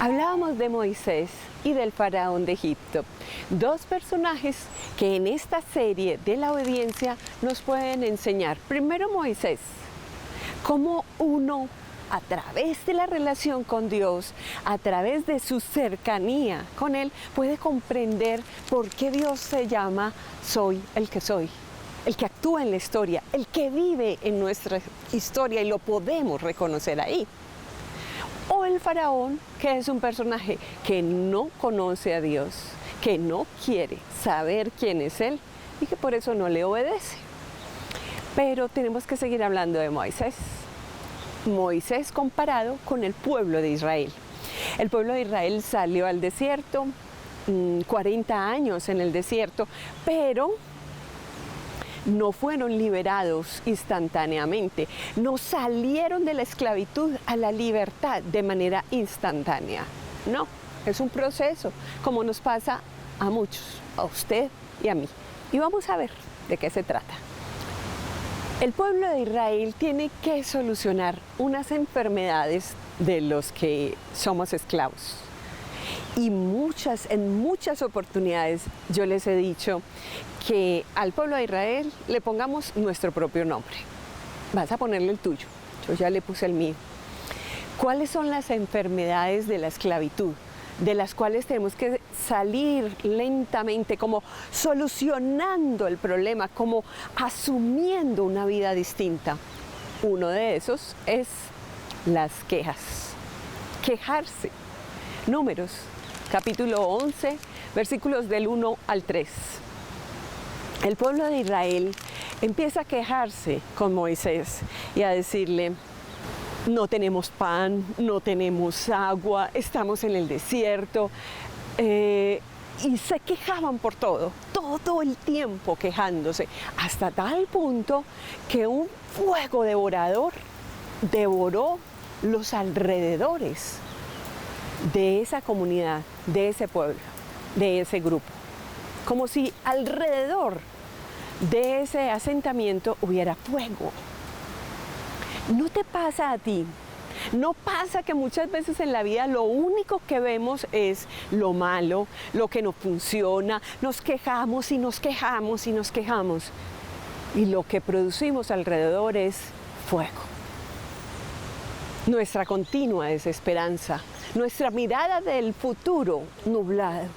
Hablábamos de Moisés y del faraón de Egipto, dos personajes que en esta serie de la obediencia nos pueden enseñar. Primero Moisés, cómo uno a través de la relación con Dios, a través de su cercanía con Él, puede comprender por qué Dios se llama soy, el que actúa en la historia, el que vive en nuestra historia y lo podemos reconocer ahí. O el faraón, que es un personaje que no conoce a Dios, que no quiere saber quién es Él y que por eso no le obedece. Pero tenemos que seguir hablando de Moisés. Moisés comparado con el pueblo de Israel. El pueblo de Israel salió al desierto, 40 años en el desierto, pero no fueron liberados instantáneamente, no salieron de la esclavitud a la libertad de manera instantánea. No, es un proceso, como nos pasa a muchos, a usted y a mí. Y vamos a ver de qué se trata. El pueblo de Israel tiene que solucionar unas enfermedades de los que somos esclavos. Y en muchas oportunidades yo les he dicho que al pueblo de Israel le pongamos nuestro propio nombre. Vas a ponerle el tuyo, yo ya le puse el mío. ¿Cuáles son las enfermedades de la esclavitud? De las cuales tenemos que salir lentamente, como solucionando el problema, como asumiendo una vida distinta. Uno de esos es las quejas, quejarse. Números, capítulo 11, versículos del 1 al 3. El pueblo de Israel empieza a quejarse con Moisés y a decirle: no tenemos pan, no tenemos agua, estamos en el desierto. Y se quejaban por todo el tiempo quejándose, hasta tal punto que un fuego devorador devoró los alrededores de esa comunidad, de ese pueblo, de ese grupo. Como si alrededor de ese asentamiento hubiera fuego. ¿No te pasa a ti? ¿No pasa que muchas veces en la vida lo único que vemos es lo malo, lo que no funciona? Nos quejamos y nos quejamos y nos quejamos. Y lo que producimos alrededor es fuego. Nuestra continua desesperanza, nuestra mirada del futuro nublado.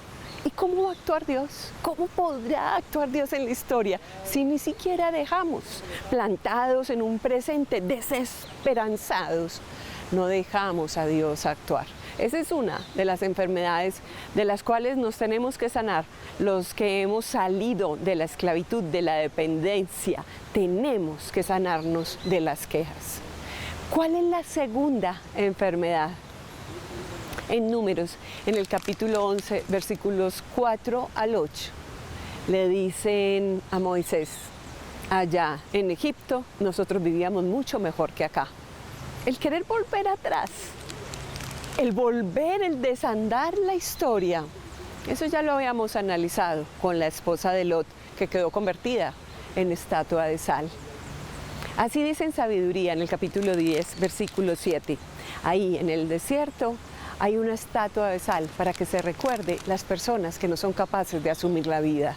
¿Y cómo va a actuar Dios? ¿Cómo podrá actuar Dios en la historia si ni siquiera dejamos, plantados en un presente, desesperanzados, no dejamos a Dios actuar? Esa es una de las enfermedades de las cuales nos tenemos que sanar. Los que hemos salido de la esclavitud, de la dependencia, tenemos que sanarnos de las quejas. ¿Cuál es la segunda enfermedad? En Números, en el capítulo 11, versículos 4 al 8, le dicen a Moisés: allá en Egipto nosotros vivíamos mucho mejor que acá. El querer volver atrás, el desandar la historia, eso ya lo habíamos analizado con la esposa de Lot, que quedó convertida en estatua de sal. Así dice en Sabiduría, en el capítulo 10, versículo 7, ahí en el desierto hay una estatua de sal para que se recuerde las personas que no son capaces de asumir la vida.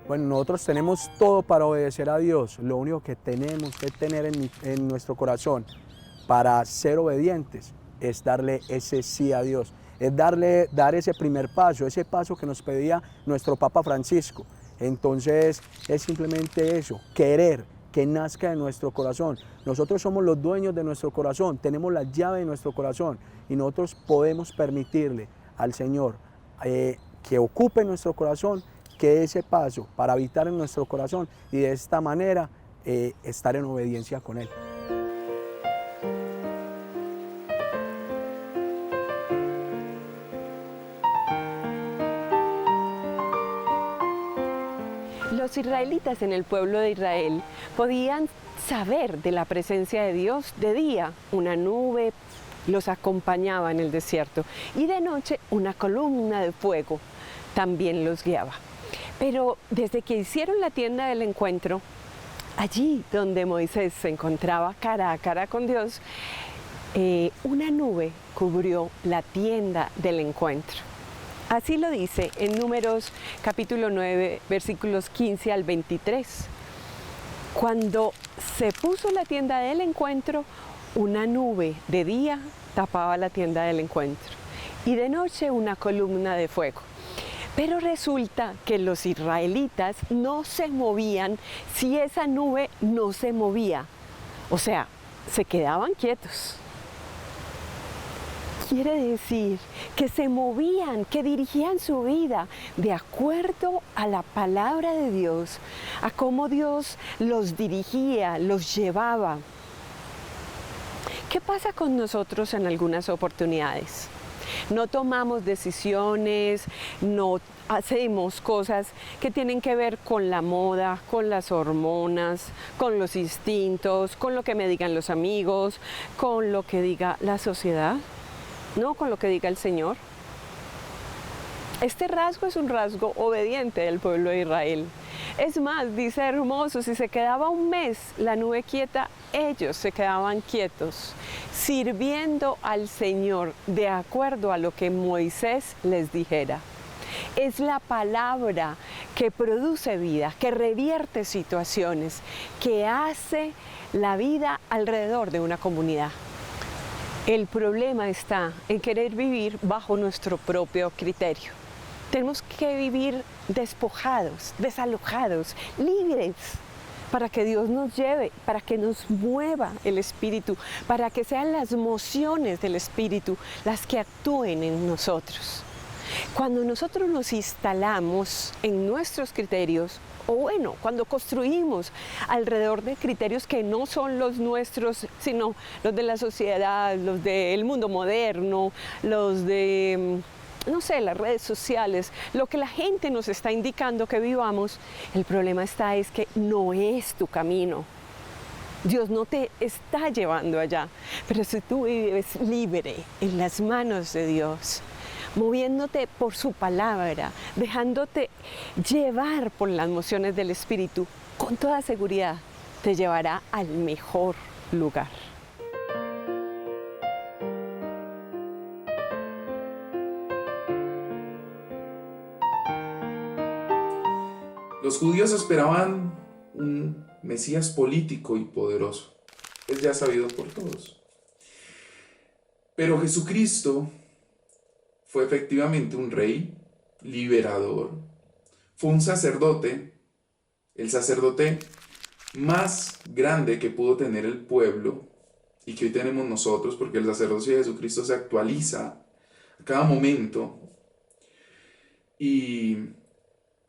Bueno, nosotros tenemos todo para obedecer a Dios. Lo único que tenemos que tener en nuestro corazón para ser obedientes es darle ese sí a Dios. Es dar ese primer paso, ese paso que nos pedía nuestro Papa Francisco. Entonces es simplemente eso, querer que nazca de nuestro corazón. Nosotros somos los dueños de nuestro corazón, tenemos la llave de nuestro corazón y nosotros podemos permitirle al Señor que ocupe nuestro corazón, que dé ese paso para habitar en nuestro corazón y de esta manera estar en obediencia con Él. Los israelitas en el pueblo de Israel podían saber de la presencia de Dios de día. Una nube los acompañaba en el desierto y de noche una columna de fuego también los guiaba. Pero desde que hicieron la tienda del encuentro, allí donde Moisés se encontraba cara a cara con Dios, una nube cubrió la tienda del encuentro. Así lo dice en Números capítulo 9, versículos 15 al 23. Cuando se puso la tienda del encuentro, una nube de día tapaba la tienda del encuentro y de noche una columna de fuego. Pero resulta que los israelitas no se movían si esa nube no se movía. O sea, se quedaban quietos. Quiere decir que se movían, que dirigían su vida de acuerdo a la palabra de Dios, a cómo Dios los dirigía, los llevaba. ¿Qué pasa con nosotros en algunas oportunidades? No tomamos decisiones, no hacemos cosas que tienen que ver con la moda, con las hormonas, con los instintos, con lo que me digan los amigos, con lo que diga la sociedad, no con lo que diga el Señor. Este rasgo es un rasgo obediente del pueblo de Israel. Es más, dice Hermoso, si se quedaba un mes la nube quieta, ellos se quedaban quietos, sirviendo al Señor de acuerdo a lo que Moisés les dijera. Es la palabra que produce vida, que revierte situaciones, que hace la vida alrededor de una comunidad. El problema está en querer vivir bajo nuestro propio criterio. Tenemos que vivir despojados, desalojados, libres, para que Dios nos lleve, para que nos mueva el Espíritu, para que sean las mociones del Espíritu las que actúen en nosotros. Cuando nosotros nos instalamos en nuestros criterios, o bueno, cuando construimos alrededor de criterios que no son los nuestros, sino los de la sociedad, los del mundo moderno, los de, no sé, las redes sociales, lo que la gente nos está indicando que vivamos, el problema es que no es tu camino. Dios no te está llevando allá, pero si tú vives libre en las manos de Dios, moviéndote por su palabra, dejándote llevar por las mociones del Espíritu, con toda seguridad te llevará al mejor lugar. Los judíos esperaban un Mesías político y poderoso. Es ya sabido por todos. Pero Jesucristo fue efectivamente un rey liberador. Fue un sacerdote, el sacerdote más grande que pudo tener el pueblo y que hoy tenemos nosotros, porque el sacerdocio de Jesucristo se actualiza a cada momento. Y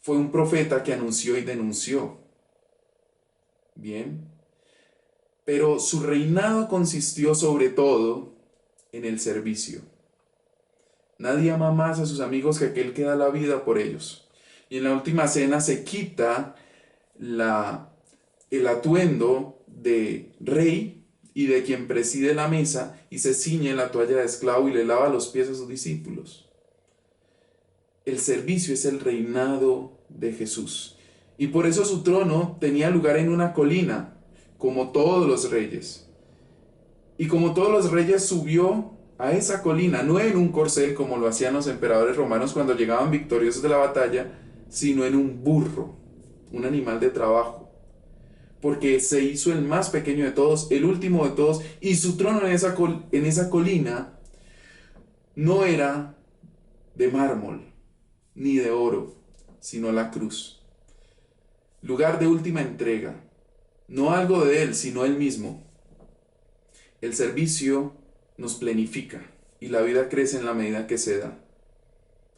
fue un profeta que anunció y denunció. Bien. Pero su reinado consistió sobre todo en el servicio. Nadie ama más a sus amigos que aquel que da la vida por ellos. Y en la última cena se quita el atuendo de rey y de quien preside la mesa y se ciñe la toalla de esclavo y le lava los pies a sus discípulos. El servicio es el reinado de Jesús. Y por eso su trono tenía lugar en una colina, como todos los reyes. Y como todos los reyes subió a esa colina, no en un corcel como lo hacían los emperadores romanos cuando llegaban victoriosos de la batalla, sino en un burro, un animal de trabajo. Porque se hizo el más pequeño de todos, el último de todos, y su trono en esa colina no era de mármol, ni de oro, sino la cruz. Lugar de última entrega, no algo de él, sino él mismo. El servicio nos plenifica y la vida crece en la medida que se da.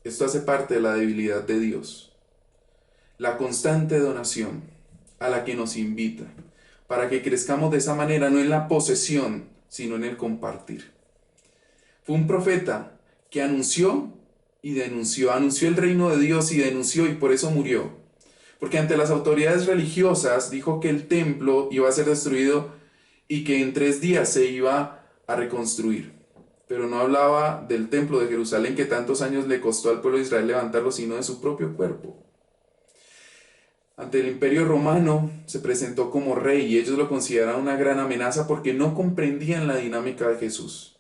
Esto hace parte de la debilidad de Dios. La constante donación a la que nos invita, para que crezcamos de esa manera, no en la posesión, sino en el compartir. Fue un profeta que anunció y denunció, anunció el reino de Dios y denunció, y por eso murió. Porque ante las autoridades religiosas dijo que el templo iba a ser destruido y que en 3 días se iba a reconstruir. Pero no hablaba del templo de Jerusalén que tantos años le costó al pueblo de Israel levantarlo, sino de su propio cuerpo. ante el Imperio Romano se presentó como rey y ellos lo consideraron una gran amenaza porque no comprendían la dinámica de Jesús.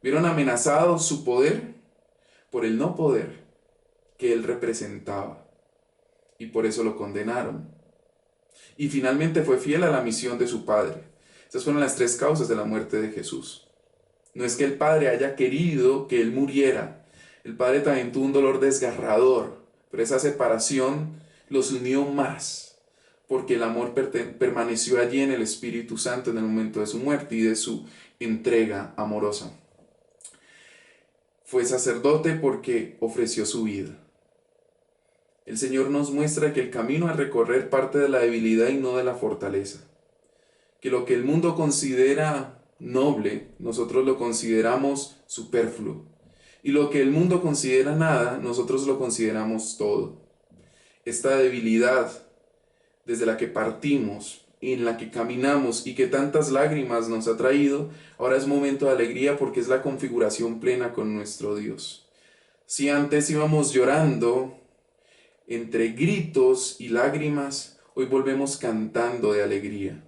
Vieron amenazado su poder por el no poder que él representaba y por eso lo condenaron. Y finalmente fue fiel a la misión de su Padre. Esas fueron las tres causas de la muerte de Jesús. No es que el Padre haya querido que él muriera. El Padre también tuvo un dolor desgarrador, pero esa separación los unió más, porque el amor permaneció allí en el Espíritu Santo en el momento de su muerte y de su entrega amorosa. Fue sacerdote porque ofreció su vida. El Señor nos muestra que el camino a recorrer parte de la debilidad y no de la fortaleza. Que lo que el mundo considera noble, nosotros lo consideramos superfluo. Y lo que el mundo considera nada, nosotros lo consideramos todo. Esta debilidad desde la que partimos, en la que caminamos y que tantas lágrimas nos ha traído, ahora es momento de alegría porque es la configuración plena con nuestro Dios. Si antes íbamos llorando entre gritos y lágrimas, hoy volvemos cantando de alegría,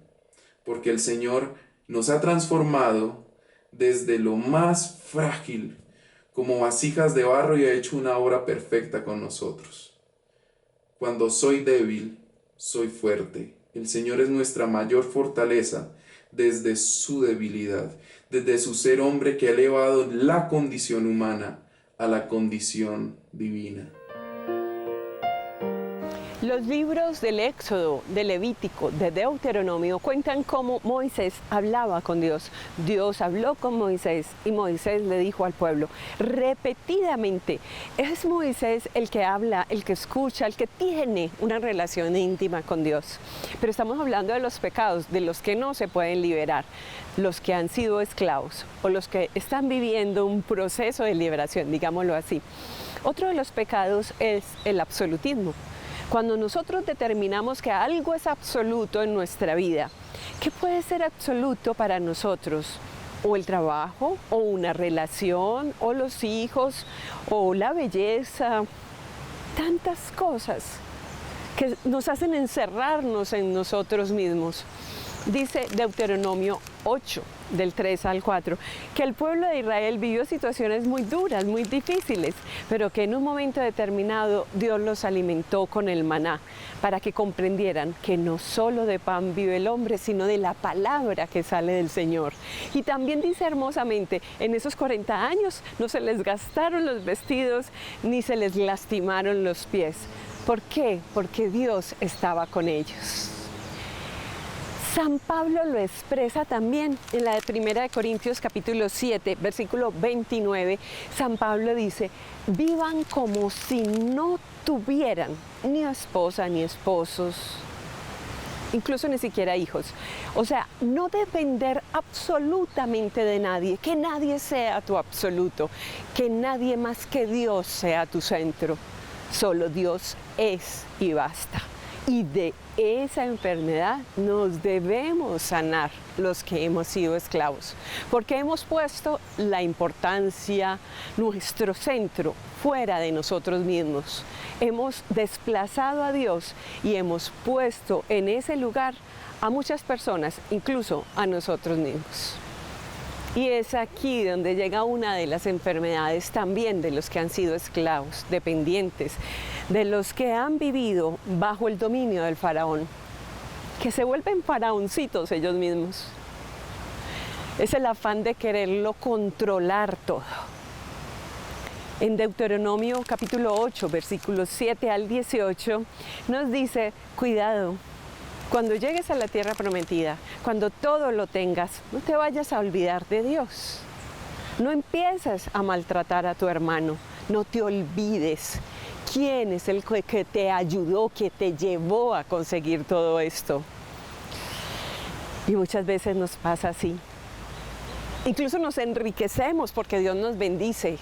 porque el Señor nos ha transformado desde lo más frágil como vasijas de barro y ha hecho una obra perfecta con nosotros. Cuando soy débil, soy fuerte. El Señor es nuestra mayor fortaleza desde su debilidad, desde su ser hombre que ha elevado la condición humana a la condición divina. Los libros del Éxodo, de Levítico, de Deuteronomio cuentan cómo Moisés hablaba con Dios. Dios habló con Moisés y Moisés le dijo al pueblo repetidamente. Es Moisés el que habla, el que escucha, el que tiene una relación íntima con Dios. Pero estamos hablando de los pecados, de los que no se pueden liberar, los que han sido esclavos o los que están viviendo un proceso de liberación, digámoslo así. Otro de los pecados es el absolutismo. Cuando nosotros determinamos que algo es absoluto en nuestra vida, ¿qué puede ser absoluto para nosotros? O el trabajo, o una relación, o los hijos, o la belleza, tantas cosas que nos hacen encerrarnos en nosotros mismos. Dice Deuteronomio 8, del 3 al 4, que el pueblo de Israel vivió situaciones muy duras, muy difíciles, pero que en un momento determinado Dios los alimentó con el maná, para que comprendieran que no solo de pan vive el hombre, sino de la palabra que sale del Señor. Y también dice hermosamente, en esos 40 años no se les gastaron los vestidos, ni se les lastimaron los pies. ¿Por qué? Porque Dios estaba con ellos. San Pablo lo expresa también en la de 1 Corintios capítulo 7, versículo 29. San Pablo dice, vivan como si no tuvieran ni esposa ni esposos, incluso ni siquiera hijos. O sea, no depender absolutamente de nadie, que nadie sea tu absoluto, que nadie más que Dios sea tu centro. Solo Dios es y basta. Y de esa enfermedad nos debemos sanar los que hemos sido esclavos, porque hemos puesto la importancia, nuestro centro, fuera de nosotros mismos. Hemos desplazado a Dios y hemos puesto en ese lugar a muchas personas, incluso a nosotros mismos. Y es aquí donde llega una de las enfermedades también de los que han sido esclavos, dependientes, de los que han vivido bajo el dominio del faraón, que se vuelven faraoncitos ellos mismos. Es el afán de quererlo controlar todo. En Deuteronomio capítulo 8, versículos 7 al 18, nos dice, cuidado. Cuando llegues a la tierra prometida, cuando todo lo tengas, no te vayas a olvidar de Dios. No empieces a maltratar a tu hermano, no te olvides. ¿Quién es el que te ayudó, que te llevó a conseguir todo esto? Y muchas veces nos pasa así. Incluso nos enriquecemos porque Dios nos bendice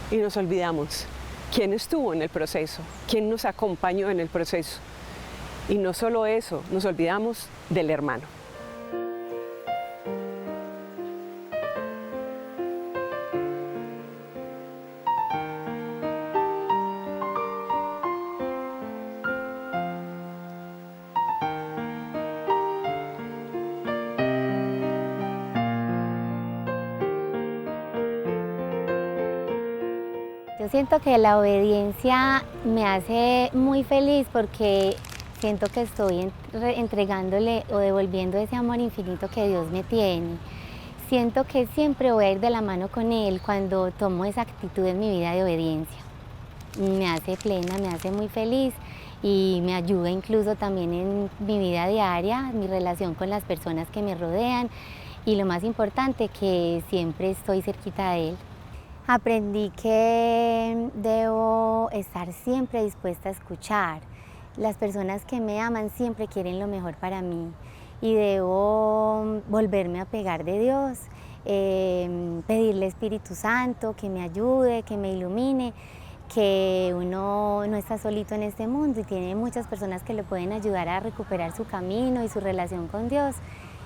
y nos olvidamos quién estuvo en el proceso, quién nos acompañó en el proceso. Y no solo eso, nos olvidamos del hermano. Yo siento que la obediencia me hace muy feliz porque siento que estoy entregándole o devolviendo ese amor infinito que Dios me tiene. Siento que siempre voy a ir de la mano con Él cuando tomo esa actitud en mi vida de obediencia. Me hace plena, me hace muy feliz y me ayuda incluso también en mi vida diaria, mi relación con las personas que me rodean y lo más importante, que siempre estoy cerquita de Él. Aprendí que debo estar siempre dispuesta a escuchar. Las personas que me aman siempre quieren lo mejor para mí y debo volverme a pegar de Dios, pedirle Espíritu Santo que me ayude, que me ilumine, que uno no está solito en este mundo y tiene muchas personas que le pueden ayudar a recuperar su camino y su relación con Dios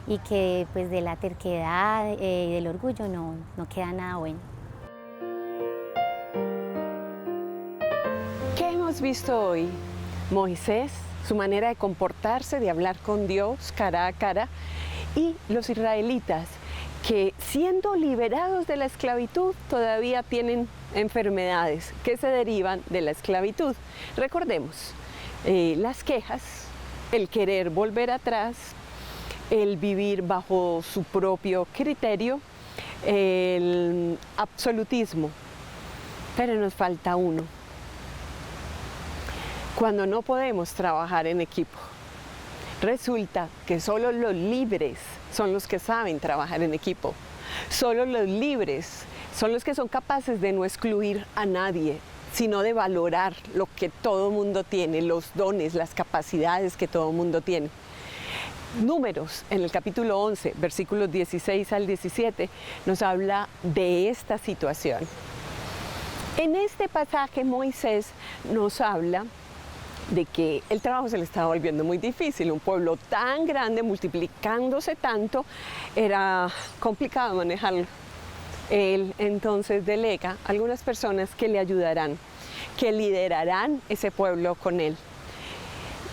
y que pues de la terquedad y del orgullo no queda nada bueno. ¿Qué hemos visto hoy? Moisés, su manera de comportarse, de hablar con Dios cara a cara, y los israelitas que, siendo liberados de la esclavitud, todavía tienen enfermedades que se derivan de la esclavitud. Recordemos, las quejas, el querer volver atrás, el vivir bajo su propio criterio, el absolutismo. Pero nos falta uno. Cuando no podemos trabajar en equipo, resulta que solo los libres son los que saben trabajar en equipo. Solo los libres son los que son capaces de no excluir a nadie, sino de valorar lo que todo mundo tiene, los dones, las capacidades que todo mundo tiene. Números, en el capítulo 11, versículos 16 al 17, nos habla de esta situación. En este pasaje Moisés nos habla de que el trabajo se le estaba volviendo muy difícil. Un pueblo tan grande, multiplicándose tanto, era complicado manejarlo. Él entonces delega a algunas personas que le ayudarán, que liderarán ese pueblo con él.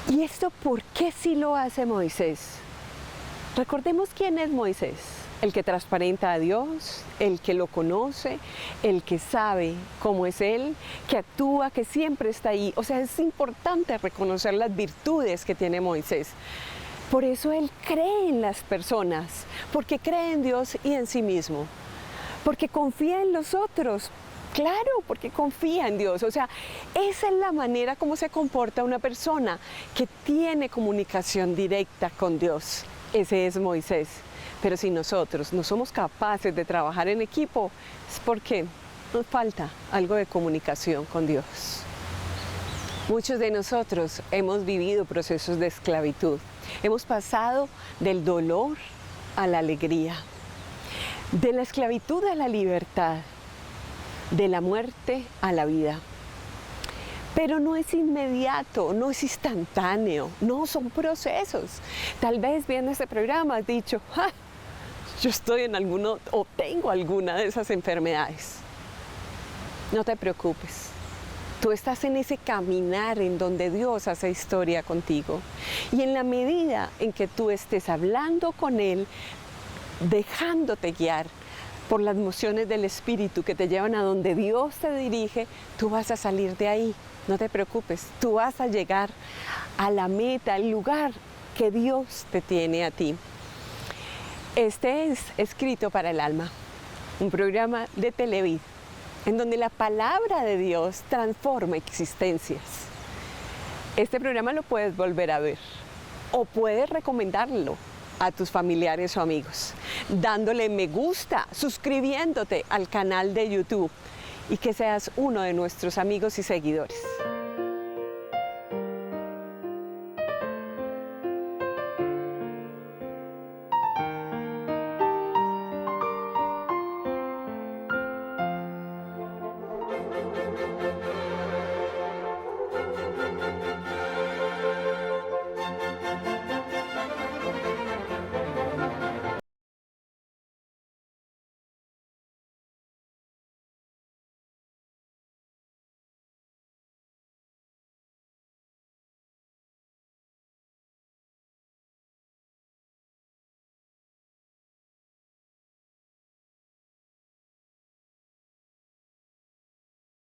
¿Y esto por qué sí lo hace Moisés? Recordemos quién es Moisés. El que transparenta a Dios, el que lo conoce, el que sabe cómo es Él, que actúa, que siempre está ahí. O sea, es importante reconocer las virtudes que tiene Moisés. Por eso Él cree en las personas, porque cree en Dios y en sí mismo, porque confía en los otros. Claro, porque confía en Dios. O sea, esa es la manera como se comporta una persona que tiene comunicación directa con Dios. Ese es Moisés. Pero si nosotros no somos capaces de trabajar en equipo, es porque nos falta algo de comunicación con Dios. Muchos de nosotros hemos vivido procesos de esclavitud. Hemos pasado del dolor a la alegría, de la esclavitud a la libertad, de la muerte a la vida. Pero no es inmediato, no es instantáneo, no, son procesos. Tal vez viendo este programa has dicho, ¡ah! Yo estoy en alguno o tengo alguna de esas enfermedades. No te preocupes. Tú estás en ese caminar en donde Dios hace historia contigo. Y en la medida en que tú estés hablando con Él, dejándote guiar por las mociones del Espíritu que te llevan a donde Dios te dirige, tú vas a salir de ahí. No te preocupes. Tú vas a llegar a la meta, al lugar que Dios te tiene a ti. Este es Escrito para el Alma, un programa de Televid, en donde la palabra de Dios transforma existencias. Este programa lo puedes volver a ver o puedes recomendarlo a tus familiares o amigos, dándole me gusta, suscribiéndote al canal de YouTube y que seas uno de nuestros amigos y seguidores.